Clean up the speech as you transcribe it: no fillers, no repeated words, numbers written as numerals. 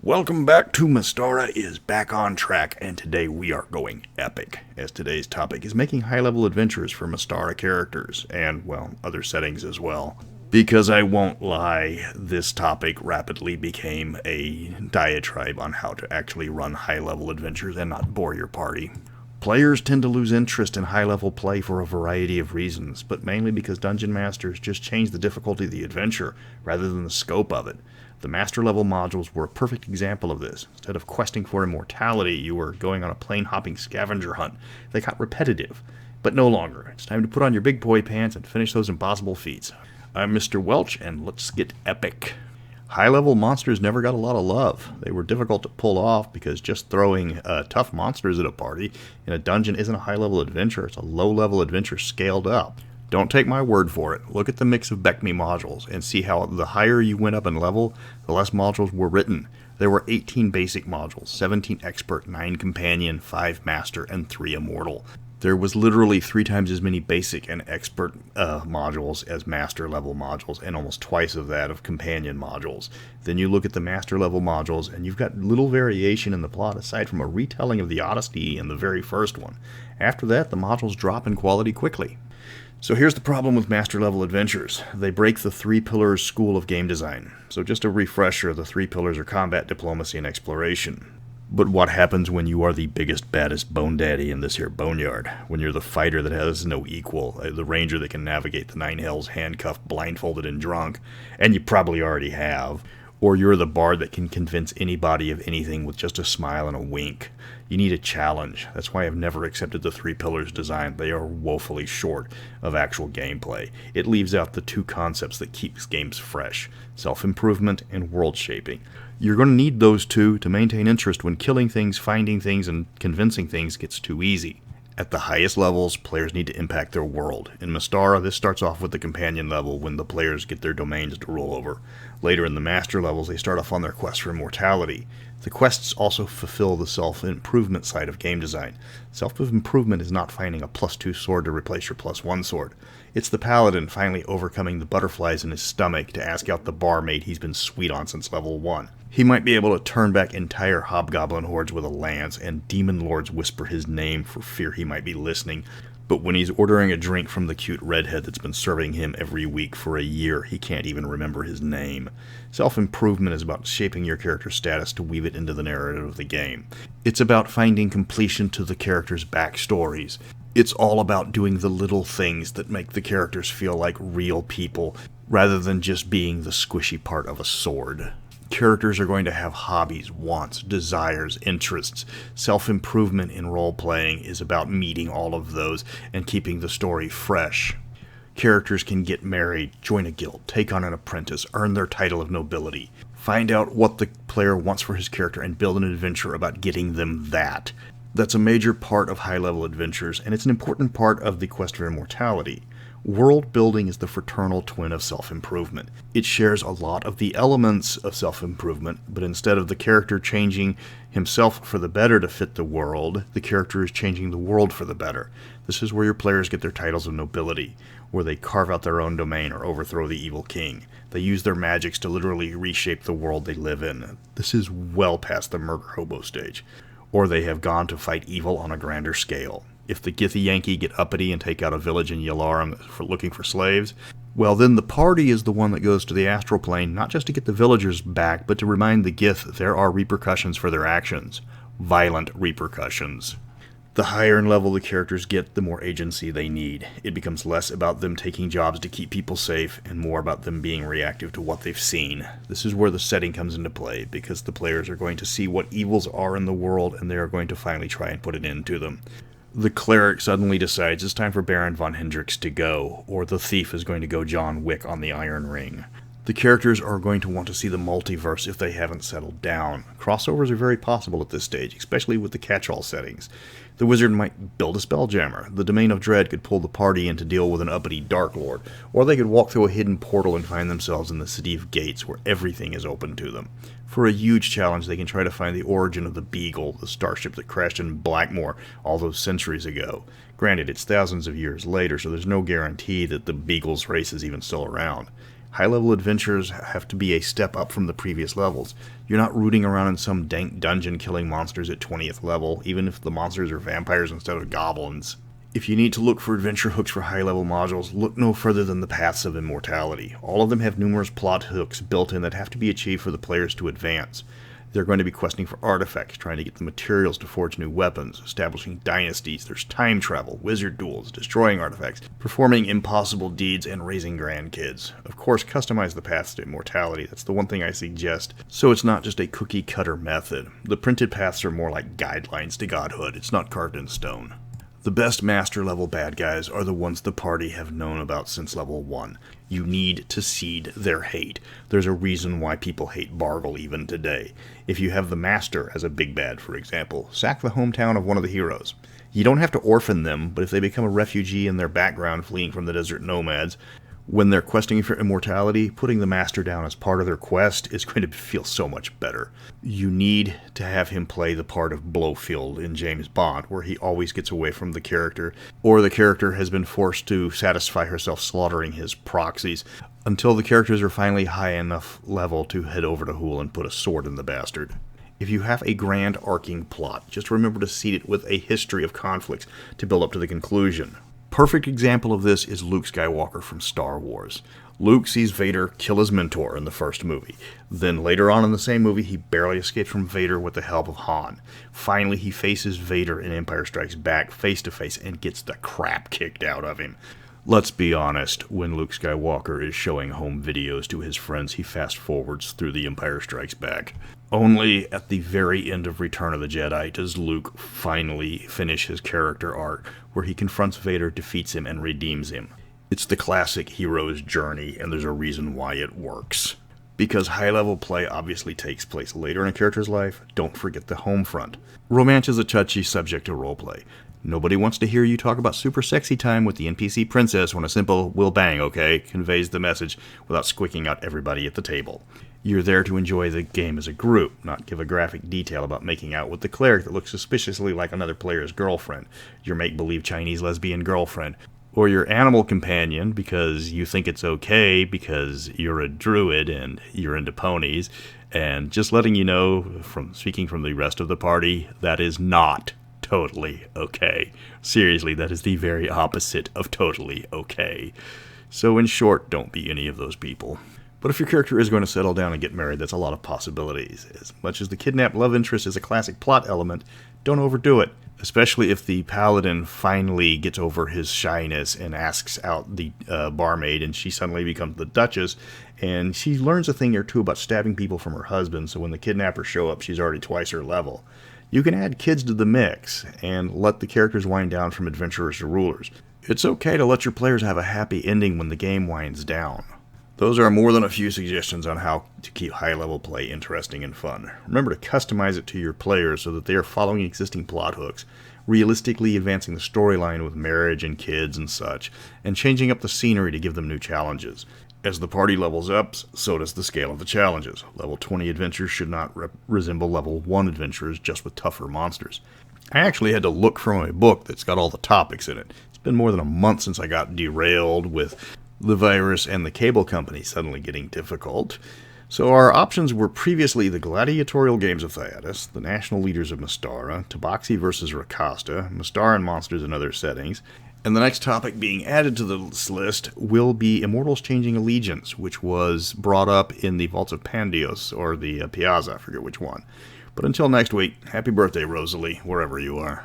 Welcome back to Mystara is back on track, and today we are going epic, as today's topic is making high-level adventures for Mystara characters, and, well, other settings as well. Because I won't lie, this topic rapidly became a diatribe on how to actually run high-level adventures and not bore your party. Players tend to lose interest in high-level play for a variety of reasons, but mainly because Dungeon Masters just changed the difficulty of the adventure, rather than the scope of it. The Master level modules were a perfect example of this. Instead of questing for immortality, you were going on a plane-hopping scavenger hunt. They got repetitive, but no longer. It's time to put on your big boy pants and finish those impossible feats. I'm Mr. Welch, and let's get epic. High-level monsters never got a lot of love. They were difficult to pull off because just throwing tough monsters at a party in a dungeon isn't a high-level adventure. It's a low-level adventure scaled up. Don't take my word for it. Look at the mix of BECMI modules and see how the higher you went up in level, the less modules were written. There were 18 basic modules, 17 expert, 9 companion, 5 master, and 3 immortal. There was literally 3 times as many basic and expert modules as master level modules, and almost twice of that of companion modules. Then you look at the master level modules, and you've got little variation in the plot aside from a retelling of the Odyssey in the very first one. After that, the modules drop in quality quickly. So here's the problem with Master Level Adventures. They break the 3 pillars school of game design. So just a refresher, the 3 pillars are combat, diplomacy, and exploration. But what happens when you are the biggest, baddest bone daddy in this here boneyard? When you're the fighter that has no equal, the ranger that can navigate the 9 hells handcuffed, blindfolded, and drunk, and you probably already have. Or you're the bard that can convince anybody of anything with just a smile and a wink. You need a challenge. That's why I've never accepted the 3 pillars design. They are woefully short of actual gameplay. It leaves out the 2 concepts that keeps games fresh: self-improvement and world shaping. You're going to need those 2 to maintain interest when killing things, finding things, and convincing things gets too easy. At the highest levels, players need to impact their world. In Mystara, this starts off with the companion level when the players get their domains to rule over. Later in the master levels, they start off on their quest for immortality. The quests also fulfill the self-improvement side of game design. Self-improvement is not finding a +2 sword to replace your +1 sword. It's the paladin finally overcoming the butterflies in his stomach to ask out the barmaid he's been sweet on since level 1. He might be able to turn back entire hobgoblin hordes with a lance, and demon lords whisper his name for fear he might be listening. But when he's ordering a drink from the cute redhead that's been serving him every week for a year, he can't even remember his name. Self-improvement is about shaping your character's status to weave it into the narrative of the game. It's about finding completion to the character's backstories. It's all about doing the little things that make the characters feel like real people, rather than just being the squishy part of a sword. Characters are going to have hobbies, wants, desires, interests. Self-improvement in role-playing is about meeting all of those and keeping the story fresh. Characters can get married, join a guild, take on an apprentice, earn their title of nobility. Find out what the player wants for his character and build an adventure about getting them that. That's a major part of high-level adventures, and it's an important part of the quest for immortality. World building is the fraternal twin of self-improvement. It shares a lot of the elements of self-improvement, but instead of the character changing himself for the better to fit the world, the character is changing the world for the better. This is where your players get their titles of nobility, where they carve out their own domain or overthrow the evil king. They use their magics to literally reshape the world they live in. This is well past the murder hobo stage. Or they have gone to fight evil on a grander scale. If the Githyanki get uppity and take out a village in Yalarum for looking for slaves, well then the party is the one that goes to the astral plane, not just to get the villagers back, but to remind the Gith there are repercussions for their actions. Violent repercussions. The higher in level the characters get, the more agency they need. It becomes less about them taking jobs to keep people safe, and more about them being reactive to what they've seen. This is where the setting comes into play, because the players are going to see what evils are in the world, and they are going to finally try and put an end to them. The cleric suddenly decides it's time for Baron von Hendrix to go, or the thief is going to go John Wick on the Iron Ring. The characters are going to want to see the multiverse if they haven't settled down. Crossovers are very possible at this stage, especially with the catch-all settings. The wizard might build a spelljammer. The Domain of Dread could pull the party in to deal with an uppity Dark Lord, or they could walk through a hidden portal and find themselves in the City of Gates, where everything is open to them. For a huge challenge, they can try to find the origin of the Beagle, the starship that crashed in Blackmoor all those centuries ago. Granted, it's thousands of years later, so there's no guarantee that the Beagle's race is even still around. High-level adventures have to be a step up from the previous levels. You're not rooting around in some dank dungeon killing monsters at 20th level, even if the monsters are vampires instead of goblins. If you need to look for adventure hooks for high-level modules, look no further than the Paths of Immortality. All of them have numerous plot hooks built in that have to be achieved for the players to advance. They're going to be questing for artifacts, trying to get the materials to forge new weapons, establishing dynasties, there's time travel, wizard duels, destroying artifacts, performing impossible deeds, and raising grandkids. Of course, customize the paths to immortality, that's the one thing I suggest, so it's not just a cookie-cutter method. The printed paths are more like guidelines to godhood, it's not carved in stone. The best master-level bad guys are the ones the party have known about since level 1. You need to seed their hate. There's a reason why people hate Bargle even today. If you have the master as a big bad, for example, sack the hometown of one of the heroes. You don't have to orphan them, but if they become a refugee in their background fleeing from the desert nomads, when they're questing for immortality, putting the master down as part of their quest is going to feel so much better. You need to have him play the part of Blofeld in James Bond, where he always gets away from the character, or the character has been forced to satisfy herself slaughtering his proxies, until the characters are finally high enough level to head over to Hool and put a sword in the bastard. If you have a grand arcing plot, just remember to seed it with a history of conflicts to build up to the conclusion. Perfect example of this is Luke Skywalker from Star Wars. Luke sees Vader kill his mentor in the first movie. Then later on in the same movie, he barely escapes from Vader with the help of Han. Finally, he faces Vader in Empire Strikes Back face to face and gets the crap kicked out of him. Let's be honest, when Luke Skywalker is showing home videos to his friends, he fast forwards through the Empire Strikes Back. Only at the very end of Return of the Jedi does Luke finally finish his character arc, where he confronts Vader, defeats him, and redeems him. It's the classic hero's journey, and there's a reason why it works. Because high-level play obviously takes place later in a character's life, don't forget the home front. Romance is a touchy subject to roleplay. Nobody wants to hear you talk about super sexy time with the NPC princess when a simple "will bang, okay" conveys the message without squeaking out everybody at the table. You're there to enjoy the game as a group, not give a graphic detail about making out with the cleric that looks suspiciously like another player's girlfriend, your make-believe Chinese lesbian girlfriend, or your animal companion because you think it's okay because you're a druid and you're into ponies, and just letting you know, from speaking from the rest of the party, that is not totally okay. Seriously, that is the very opposite of totally okay. So in short, don't be any of those people. But if your character is going to settle down and get married, that's a lot of possibilities. As much as the kidnapped love interest is a classic plot element, don't overdo it. Especially if the paladin finally gets over his shyness and asks out the barmaid, and she suddenly becomes the Duchess, and she learns a thing or two about stabbing people from her husband, so when the kidnappers show up, she's already twice her level. You can add kids to the mix, and let the characters wind down from adventurers to rulers. It's okay to let your players have a happy ending when the game winds down. Those are more than a few suggestions on how to keep high-level play interesting and fun. Remember to customize it to your players so that they are following existing plot hooks, realistically advancing the storyline with marriage and kids and such, and changing up the scenery to give them new challenges. As the party levels up, so does the scale of the challenges. Level 20 adventures should not resemble level 1 adventures, just with tougher monsters. I actually had to look for my book that's got all the topics in it. It's been more than a month since I got derailed with the virus and the cable company suddenly getting difficult. So our options were previously the gladiatorial games of Theatis, the national leaders of Mystara, Tabaxi versus Rakasta, Mystaran monsters in other settings, and the next topic being added to this list will be Immortals Changing Allegiance, which was brought up in the Vaults of Pandios, or the Piazza, I forget which one. But until next week, happy birthday, Rosalie, wherever you are.